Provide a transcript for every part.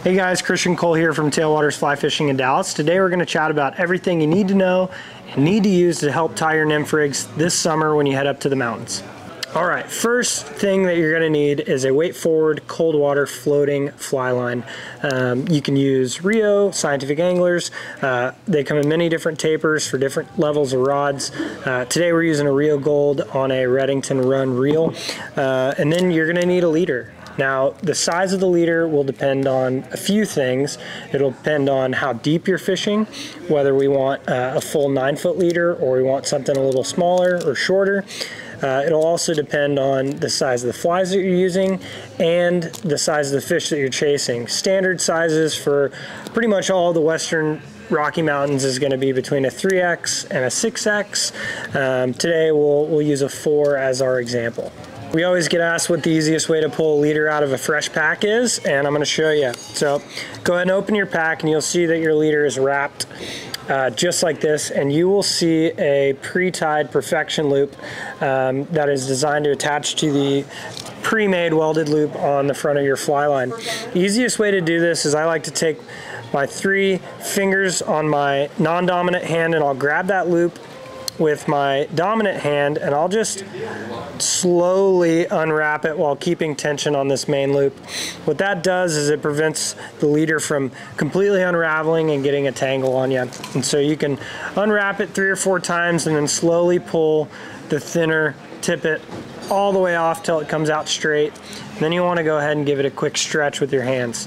Hey guys, Kristian Cole here from Tailwaters Fly Fishing in Dallas. Today we're going to chat about everything you need to know and need to use to help tie your nymph rigs this summer when you head up to the mountains. Alright, first thing that you're going to need is a weight forward cold water floating fly line. You can use Rio, Scientific Anglers. They come in many different tapers for different levels of rods. Today we're using a Rio Gold on a Redington Run reel. And then you're going to need a leader. Now, the size of the leader will depend on a few things. It'll depend on how deep you're fishing, whether we want a full 9-foot leader or we want something a little smaller or shorter. It'll also depend on the size of the flies that you're using and the size of the fish that you're chasing. Standard sizes for pretty much all the western Rocky Mountains is going to be between a 3X and a 6X. Today we'll use a 4 as our example. We always get asked what the easiest way to pull a leader out of a fresh pack is, and I'm going to show you. So go ahead and open your pack and you'll see that your leader is wrapped just like this, and you will see a pre-tied perfection loop that is designed to attach to the pre-made welded loop on the front of your fly line. The easiest way to do this is I like to take my 3 fingers on my non-dominant hand and I'll grab that loop with my dominant hand and I'll just slowly unwrap it while keeping tension on this main loop. What that does is it prevents the leader from completely unraveling and getting a tangle on you. And so you can unwrap it 3 or 4 times and then slowly pull the thinner tippet all the way off till it comes out straight. And then you want to go ahead and give it a quick stretch with your hands.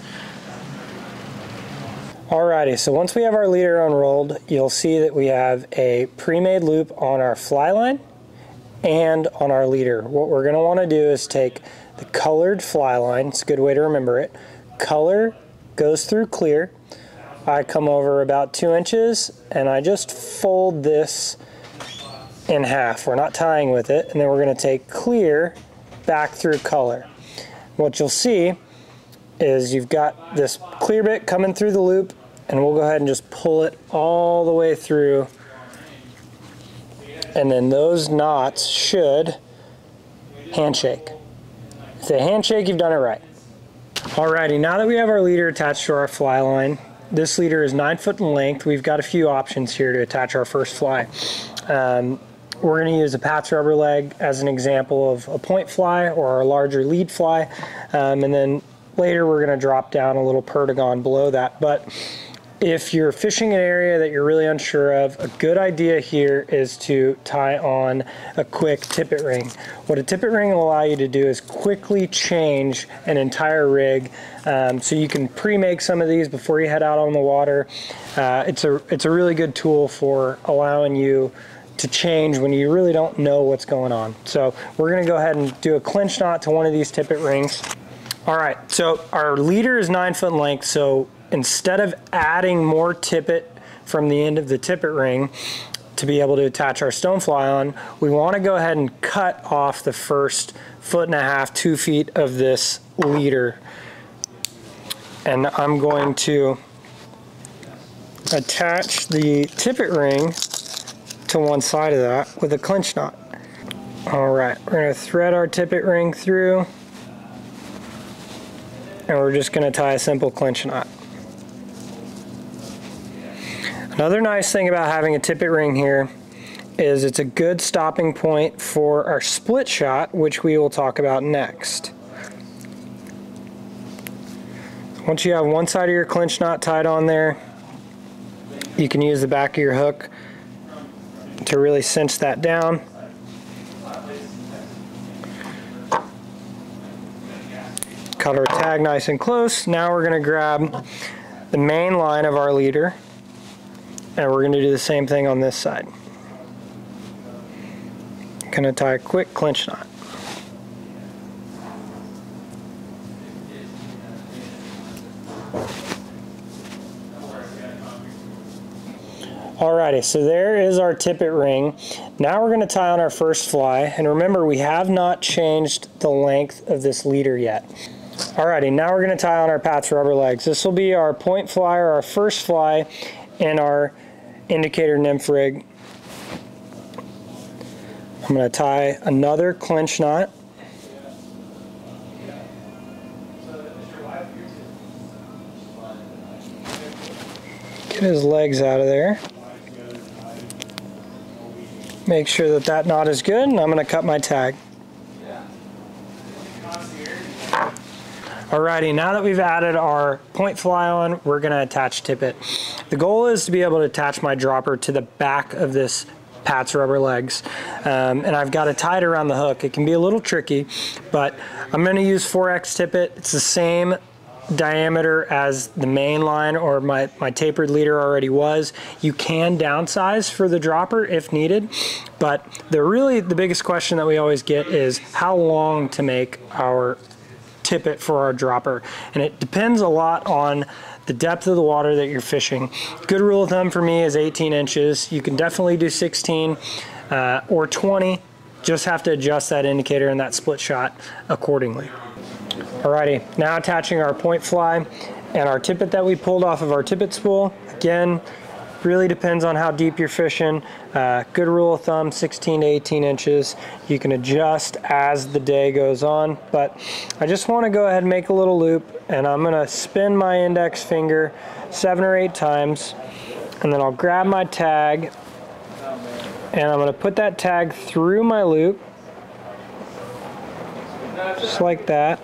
Alrighty, so once we have our leader unrolled, you'll see that we have a pre-made loop on our fly line and on our leader. What we're going to want to do is take the colored fly line. It's a good way to remember it. Color goes through clear. I come over about 2 inches and I just fold this in half. We're not tying with it, and then we're going to take clear back through color. What you'll see is you've got this clear bit coming through the loop, and we'll go ahead and just pull it all the way through, and then those knots should handshake. If they handshake, you've done it right. Alrighty, now that we have our leader attached to our fly line, this leader is 9 foot in length. We've got a few options here to attach our first fly. We're going to use a Pat's rubber leg as an example of a point fly or a larger lead fly, and then later we're going to drop down a little perdigon below that. But if you're fishing an area that you're really unsure of, a good idea here is to tie on a quick tippet ring. What a tippet ring will allow you to do is quickly change an entire rig. So you can pre-make some of these before you head out on the water. It's a really good tool for allowing you to change when you really don't know what's going on. So we're going to go ahead and do a clinch knot to one of these tippet rings. Alright, so our leader is 9 foot in length, so instead of adding more tippet from the end of the tippet ring to be able to attach our stonefly on, we want to go ahead and cut off the first 1.5 to 2 feet of this leader. And I'm going to attach the tippet ring to one side of that with a clinch knot. Alright, we're going to thread our tippet ring through, and we're just going to tie a simple clinch knot. Another nice thing about having a tippet ring here is it's a good stopping point for our split shot, which we will talk about next. Once you have one side of your clinch knot tied on there, you can use the back of your hook to really cinch that down. Cut our tag nice and close. Now we're going to grab the main line of our leader, and we're going to do the same thing on this side. Going to tie a quick clinch knot. Alrighty, so there is our tippet ring. Now we're going to tie on our first fly, and remember, we have not changed the length of this leader yet. Alrighty, now we're going to tie on our Pat's rubber legs. This will be our point fly, or our first fly in our indicator nymph rig. I'm going to tie another clinch knot. Get his legs out of there. Make sure that that knot is good, and I'm going to cut my tag. Alrighty, now that we've added our point fly on, we're going to attach tippet. The goal is to be able to attach my dropper to the back of this Pat's rubber legs, and I've got to tie it around the hook. It can be a little tricky, but I'm going to use 4X tippet. It's the same diameter as the main line or my tapered leader already was. You can downsize for the dropper if needed, but the biggest question that we always get is how long to make our tippet for our dropper, and it depends a lot on the depth of the water that you're fishing. Good rule of thumb for me is 18 inches. You can definitely do 16 or 20. Just have to adjust that indicator and that split shot accordingly. Alrighty, now attaching our point fly and our tippet that we pulled off of our tippet spool. Again, really depends on how deep you're fishing. Good rule of thumb, 16 to 18 inches. You can adjust as the day goes on, but I just want to go ahead and make a little loop, and I'm going to spin my index finger 7 or 8 times, and then I'll grab my tag, and I'm going to put that tag through my loop, just like that.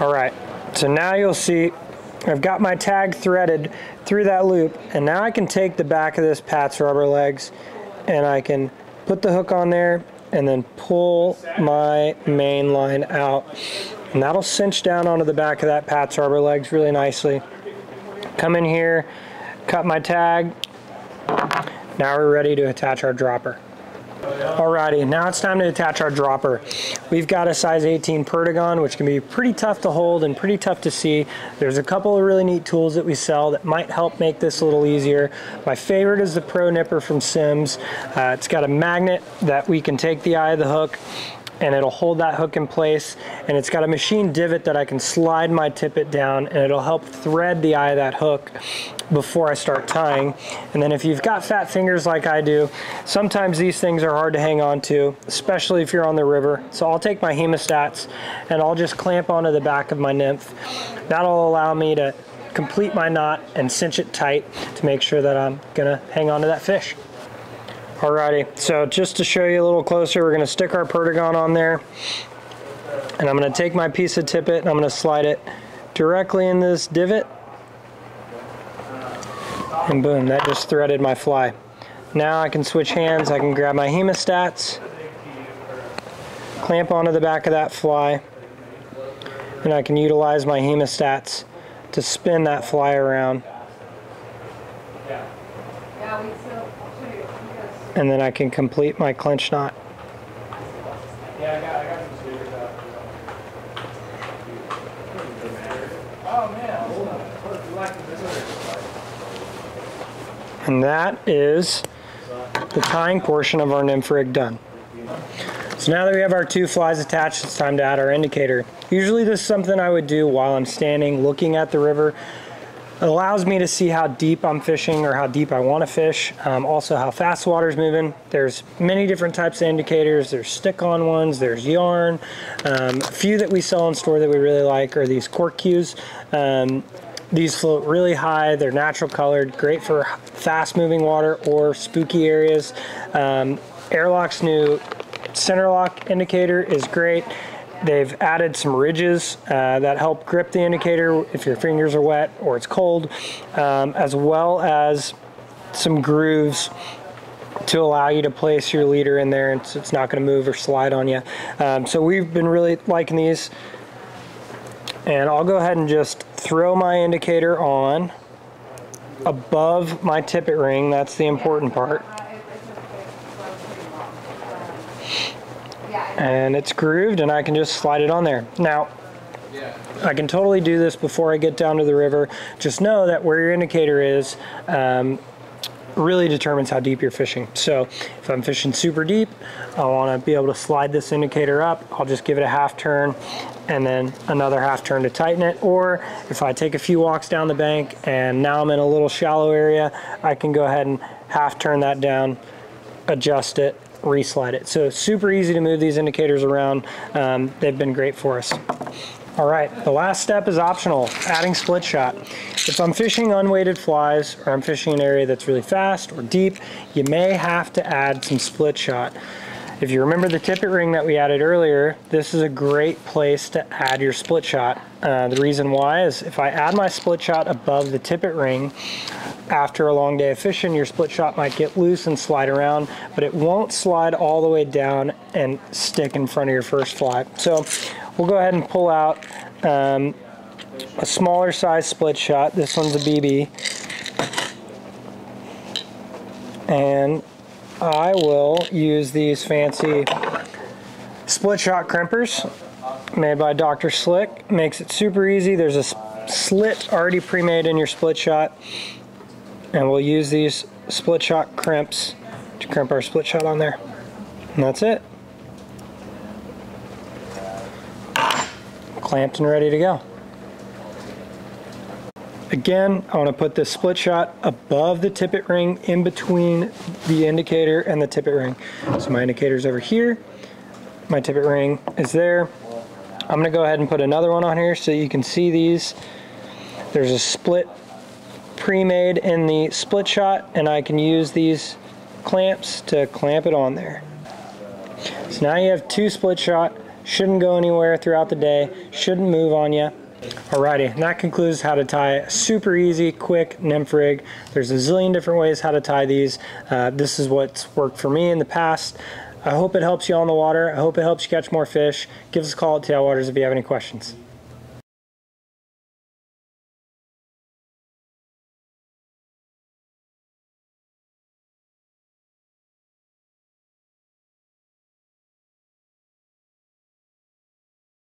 Alright, so now you'll see I've got my tag threaded through that loop, and now I can take the back of this Pat's rubber legs and I can put the hook on there and then pull my main line out, and that'll cinch down onto the back of that Pat's rubber legs really nicely. Come in here, cut my tag. Now we're ready to attach our dropper. Alrighty, now it's time to attach our dropper. We've got a size 18 Perdigon, which can be pretty tough to hold and pretty tough to see. There's a couple of really neat tools that we sell that might help make this a little easier. My favorite is the Pro Nipper from Simms. It's got a magnet that we can take the eye of the hook, and it'll hold that hook in place, and it's got a machine divot that I can slide my tippet down, and it'll help thread the eye of that hook before I start tying. And then if you've got fat fingers like I do, sometimes these things are hard to hang on to, especially if you're on the river. So I'll take my hemostats and I'll just clamp onto the back of my nymph. That'll allow me to complete my knot and cinch it tight to make sure that I'm gonna hang on to that fish. Alrighty, so just to show you a little closer, we're going to stick our Perdigon on there, and I'm going to take my piece of tippet and I'm going to slide it directly in this divot, and boom, that just threaded my fly. Now I can switch hands, I can grab my hemostats, clamp onto the back of that fly, and I can utilize my hemostats to spin that fly around. And then I can complete my clinch knot. And that is the tying portion of our Nymph Rig done. So now that we have our 2 flies attached, it's time to add our indicator. Usually this is something I would do while I'm standing looking at the river. It allows me to see how deep I'm fishing or how deep I want to fish. Also how fast the water's moving. There's many different types of indicators. There's stick-on ones, there's yarn. A few that we sell in store that we really like are these cork cues. These float really high, they're natural colored, great for fast moving water or spooky areas. Airlock's new center lock indicator is great. They've added some ridges that help grip the indicator if your fingers are wet or it's cold, as well as some grooves to allow you to place your leader in there and so it's not going to move or slide on you. So we've been really liking these. And I'll go ahead and just throw my indicator on above my tippet ring. That's the important part. And it's grooved and I can just slide it on there. Now, I can totally do this before I get down to the river. Just know that where your indicator is really determines how deep you're fishing. So if I'm fishing super deep, I want to be able to slide this indicator up. I'll just give it a half turn and then another half turn to tighten it. Or if I take a few walks down the bank and now I'm in a little shallow area, I can go ahead and half turn that down, adjust it, reslide it. So super easy to move these indicators around. They've been great for us. All right, the last step is optional, adding split shot. If I'm fishing unweighted flies or I'm fishing an area that's really fast or deep, you may have to add some split shot. If you remember the tippet ring that we added earlier, this is a great place to add your split shot. The reason why is if I add my split shot above the tippet ring, after a long day of fishing, your split shot might get loose and slide around, but it won't slide all the way down and stick in front of your first fly. So we'll go ahead and pull out a smaller size split shot. This one's a BB. And I will use these fancy split shot crimpers made by Dr. Slick. Makes it super easy. There's a slit already pre-made in your split shot, and we'll use these split shot crimps to crimp our split shot on there. And that's it. Clamped and ready to go. Again, I want to put this split shot above the tippet ring, in between the indicator and the tippet ring. So my indicator's over here, my tippet ring is there. I'm going to go ahead and put another one on here so you can see these. There's a split pre-made in the split shot, and I can use these clamps to clamp it on there. So now you have two split shot, shouldn't go anywhere throughout the day, shouldn't move on you. Alrighty, and that concludes how to tie a super easy, quick nymph rig. There's a zillion different ways how to tie these. This is what's worked for me in the past. I hope it helps you on the water. I hope it helps you catch more fish. Give us a call at Tailwaters if you have any questions.